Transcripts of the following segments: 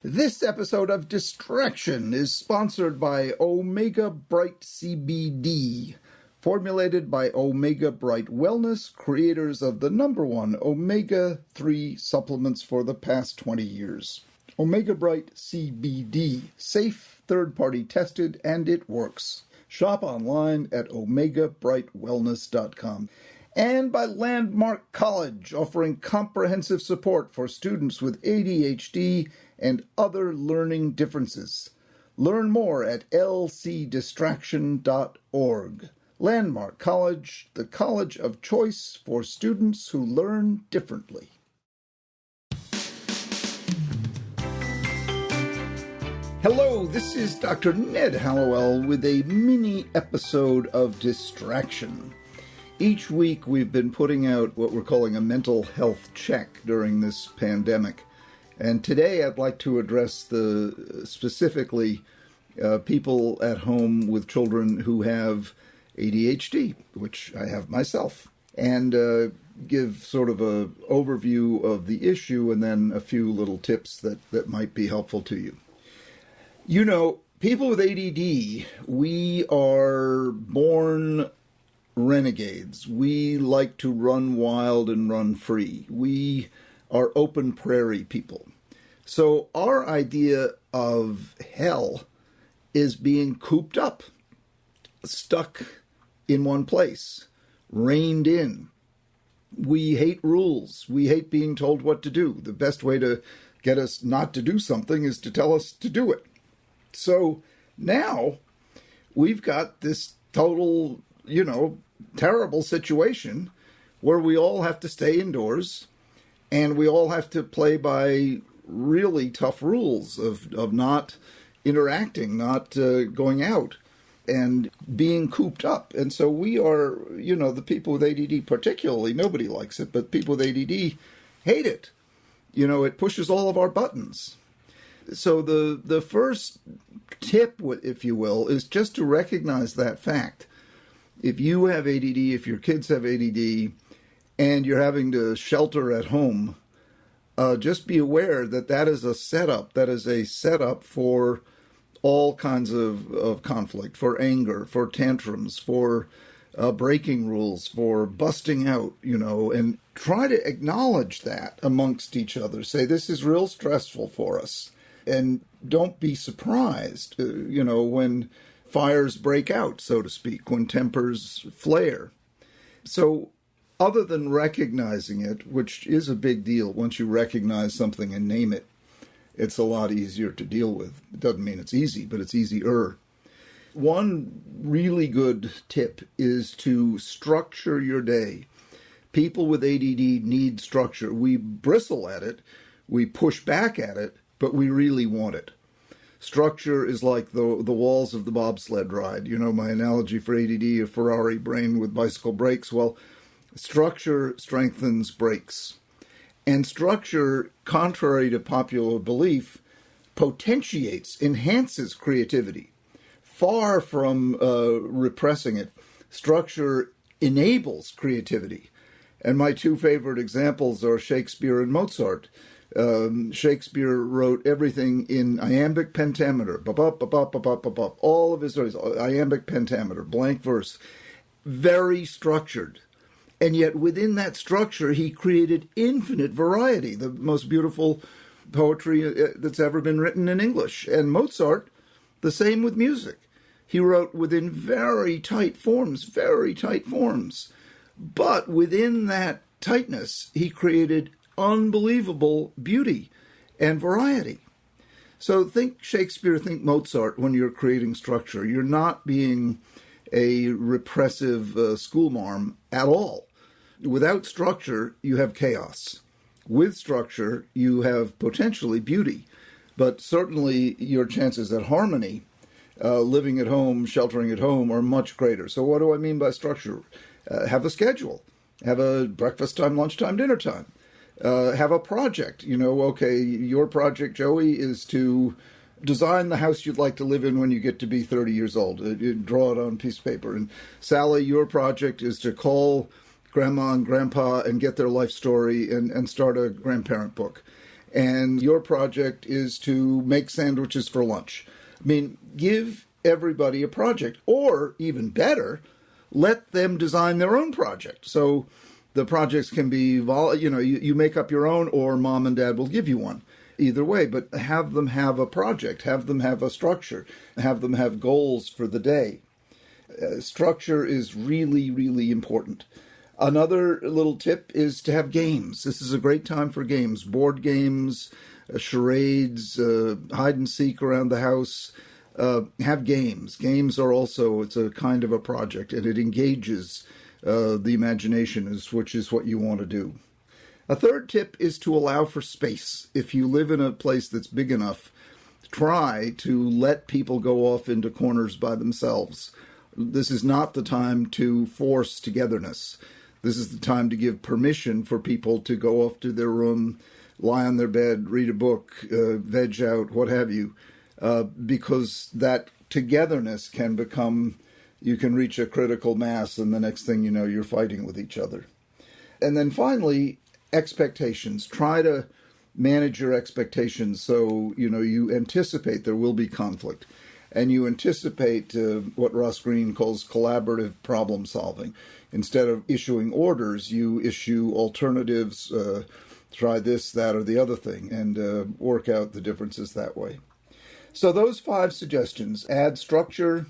This episode of Distraction is sponsored by Omega Bright CBD, formulated by Omega Bright Wellness, creators of the #1 omega-3 supplements for the past 20 years. Omega Bright CBD, safe, third-party tested, and it works. Shop online at omegabrightwellness.com. And by Landmark College, offering comprehensive support for students with ADHD and other learning differences. Learn more at lcdistraction.org. Landmark College, the college of choice for students who learn differently. Hello, this is Dr. Ned Hallowell with a mini episode of Distraction. Each week we've been putting out what we're calling a mental health check during this pandemic. And today I'd like to address specifically people at home with children who have ADHD, which I have myself, and give sort of an overview of the issue and then a few little tips that might be helpful to you. You know, people with ADD, we are born renegades. We like to run wild and run free. We are open prairie people. So our idea of hell is being cooped up, stuck in one place, reined in. We hate rules. We hate being told what to do. The best way to get us not to do something is to tell us to do it. So now we've got this total, terrible situation where we all have to stay indoors and we all have to play by really tough rules of not interacting, not going out, and being cooped up. And so we are, the people with ADD particularly, nobody likes it, but people with ADD hate it. It pushes all of our buttons. So the first tip, if you will, is just to recognize that fact. If you have ADD, if your kids have ADD, and you're having to shelter at home, just be aware that is a setup. That is a setup for all kinds of conflict, for anger, for tantrums, for breaking rules, for busting out, and try to acknowledge that amongst each other. Say, this is real stressful for us. And don't be surprised, when fires break out, so to speak, when tempers flare. So other than recognizing it, which is a big deal, once you recognize something and name it, it's a lot easier to deal with. It doesn't mean it's easy, but it's easier. One really good tip is to structure your day. People with ADD need structure. We bristle at it, we push back at it, but we really want it. Structure is like the walls of the bobsled ride. My analogy for ADD, a Ferrari brain with bicycle brakes. Well, structure strengthens brakes. And structure, contrary to popular belief, potentiates, enhances creativity. Far from repressing it, structure enables creativity. And my two favorite examples are Shakespeare and Mozart. Shakespeare wrote everything in iambic pentameter, all of his stories, iambic pentameter, blank verse, very structured. And yet within that structure, he created infinite variety, the most beautiful poetry that's ever been written in English. And Mozart, the same with music. He wrote within very tight forms. But within that tightness, he created unbelievable beauty and variety. So think Shakespeare, think Mozart when you're creating structure. You're not being a repressive schoolmarm at all. Without structure, you have chaos. With structure, you have potentially beauty, but certainly your chances at harmony, living at home, sheltering at home, are much greater. So what do I mean by structure? Have a schedule. Have a breakfast time, lunchtime, dinner time. Have a project. Your project, Joey, is to design the house you'd like to live in when you get to be 30 years old. Draw it on a piece of paper. And Sally, your project is to call Grandma and Grandpa and get their life story and start a grandparent book. and your project is to make sandwiches for lunch. I mean, give everybody a project, or even better, let them design their own project. So the projects can be, you make up your own, or mom and dad will give you one. Either way, but have them have a project, have them have a structure, have them have goals for the day. Structure is really, really important. Another little tip is to have games. This is a great time for games, board games, charades, hide and seek around the house. Have games. Games are also, it's a kind of a project, and it engages the imagination, which is what you want to do. A third tip is to allow for space. If you live in a place that's big enough, try to let people go off into corners by themselves. This is not the time to force togetherness. This is the time to give permission for people to go off to their room, lie on their bed, read a book, veg out, what have you, because that togetherness can become, you can reach a critical mass, and the next thing you know, you're fighting with each other. And then finally, expectations. Try to manage your expectations so, you anticipate there will be conflict. And you anticipate what Ross Greene calls collaborative problem solving. Instead of issuing orders, you issue alternatives, try this, that, or the other thing, and work out the differences that way. So those 5 suggestions: add structure,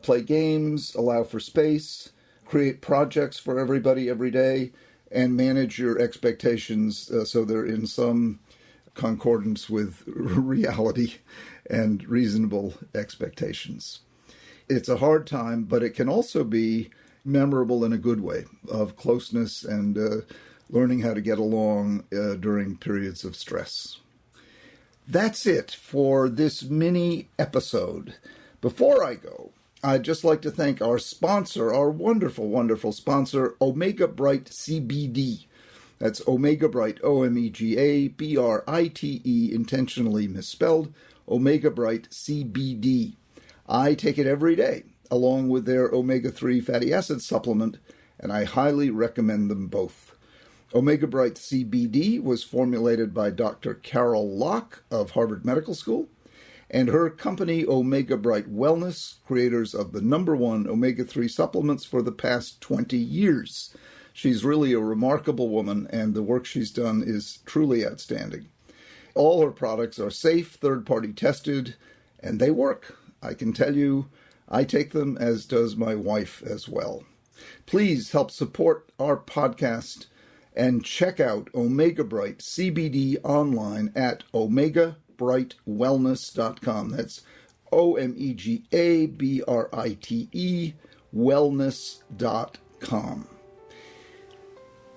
play games, allow for space, create projects for everybody every day, and manage your expectations so they're in some concordance with reality and reasonable expectations. It's a hard time, but it can also be memorable in a good way, of closeness and learning how to get along during periods of stress. That's it for this mini episode. Before I go, I'd just like to thank our sponsor, our wonderful, wonderful sponsor, Omega Bright CBD. That's Omega Bright, OMEGA-BRITE, intentionally misspelled, Omega Bright CBD. I take it every day, along with their omega-3 fatty acid supplement, and I highly recommend them both. Omega Bright CBD was formulated by Dr. Carol Locke of Harvard Medical School, and her company, Omega Bright Wellness, creators of the #1 omega-3 supplements for the past 20 years. She's really a remarkable woman, and the work she's done is truly outstanding. All her products are safe, third-party tested, and they work. I can tell you, I take them, as does my wife as well. Please help support our podcast and check out Omega Bright CBD online at OmegaBrightWellness.com. That's OMEGABRITE wellness.com.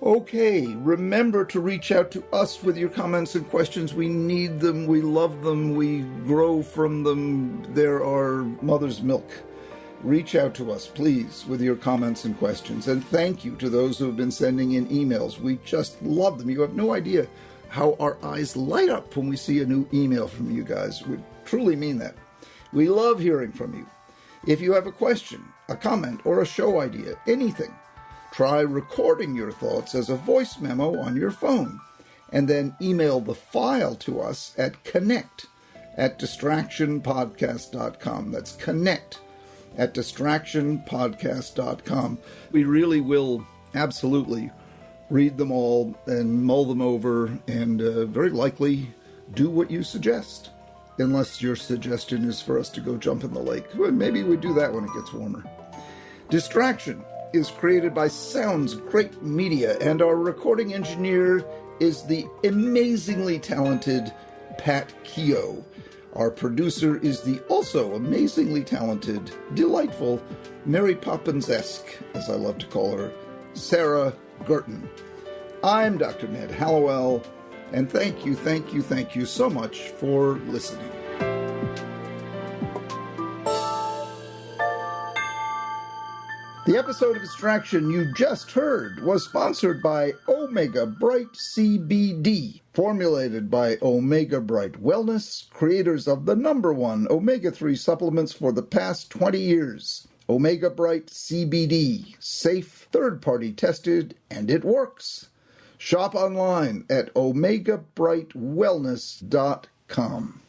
Okay, remember to reach out to us with your comments and questions. We need them, we love them, we grow from them. They're our mother's milk. Reach out to us, please, with your comments and questions. And thank you to those who have been sending in emails. We just love them. You have no idea how our eyes light up when we see a new email from you guys. We truly mean that. We love hearing from you. If you have a question, a comment, or a show idea, anything, try recording your thoughts as a voice memo on your phone, and then email the file to us at connect@distractionpodcast.com. That's connect@distractionpodcast.com. We really will absolutely read them all and mull them over and very likely do what you suggest. Unless your suggestion is for us to go jump in the lake. Well, maybe we do that when it gets warmer. Distraction is created by Sounds Great Media, and our recording engineer is the amazingly talented Pat Keogh. Our producer is the also amazingly talented, delightful, Mary Poppins-esque, as I love to call her, Sarah Guertin. I'm Dr. Ned Hallowell, and thank you so much for listening. The episode of Distraction you just heard was sponsored by Omega Bright CBD, formulated by Omega Bright Wellness, creators of the #1 omega-3 supplements for the past 20 years. Omega Bright CBD, safe, third-party tested, and it works. Shop online at omegabrightwellness.com.